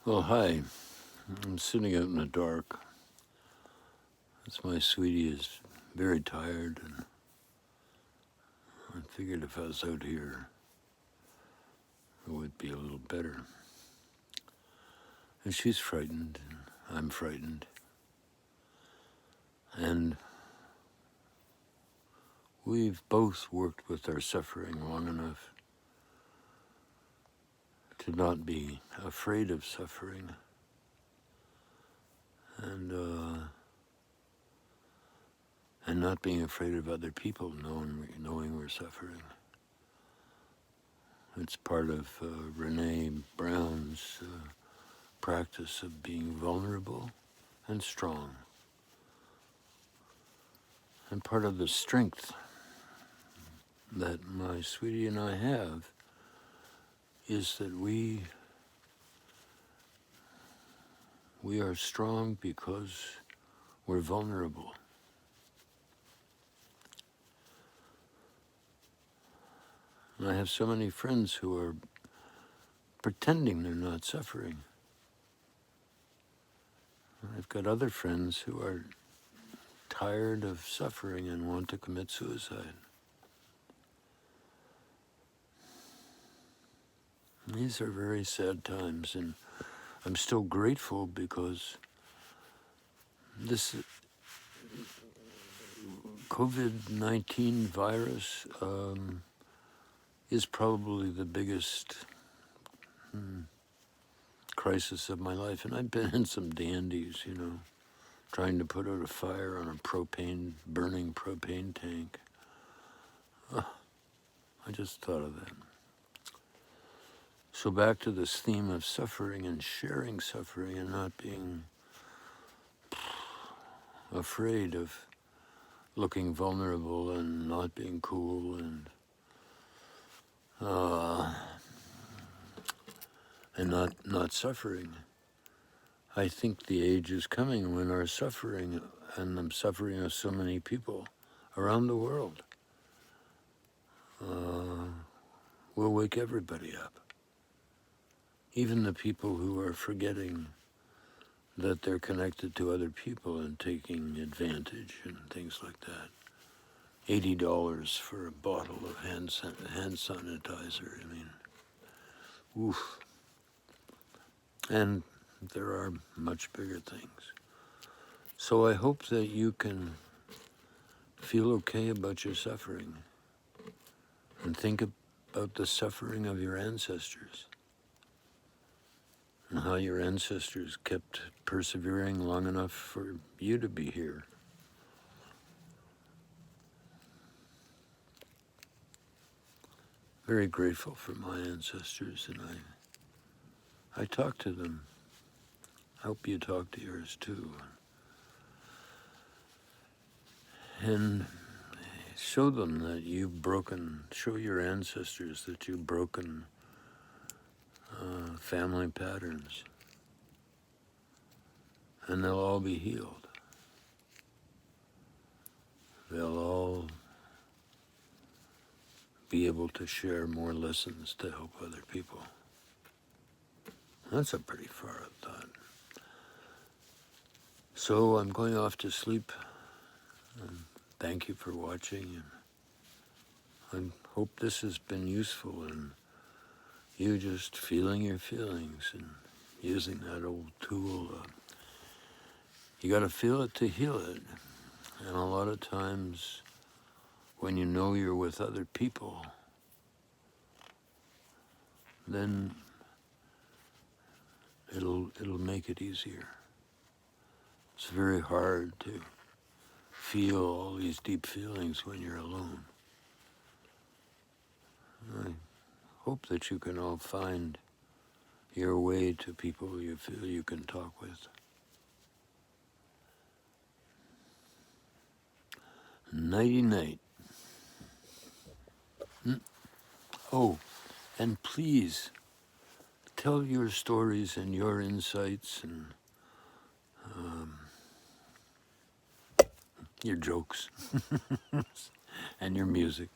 Well, hi. I'm sitting out in the dark. As my sweetie is very tired, and I figured if I was out here, it would be a little better. And she's frightened, and I'm frightened. And we've both worked with our suffering long enough to not be afraid of suffering, and not being afraid of other people knowing we're suffering. It's part of Renee Brown's practice of being vulnerable and strong. And part of the strength that my sweetie and I have is that we are strong because we're vulnerable. And I have so many friends who are pretending they're not suffering. I've got other friends who are tired of suffering and want to commit suicide. These are very sad times, and I'm still grateful because this COVID-19 virus is probably the biggest crisis of my life. And I've been in some dandies, trying to put out a fire on a burning propane tank. I just thought of that. So back to this theme of suffering and sharing suffering and not being afraid of looking vulnerable and not being cool and not suffering. I think the age is coming when our suffering and the suffering of so many people around the world will wake everybody up. Even the people who are forgetting that they're connected to other people and taking advantage and things like that. $80 for a bottle of hand sanitizer. I mean, oof. And there are much bigger things. So I hope that you can feel okay about your suffering and think about the suffering of your ancestors and how your ancestors kept persevering long enough for you to be here. Very grateful for my ancestors, and I talk to them. I hope you talk to yours too. And show them that show your ancestors that you've broken family patterns, and they'll all be healed. They'll all be able to share more lessons to help other people. That's a pretty far out thought. So I'm going off to sleep. Thank you for watching, and I hope this has been useful in you just feeling your feelings and using that old tool. You got to feel it to heal it. And a lot of times when you know you're with other people, then it'll make it easier. It's very hard to feel all these deep feelings when you're alone. I hope that you can all find your way to people you feel you can talk with. Nighty-night. Oh, and please tell your stories and your insights and your jokes and your music.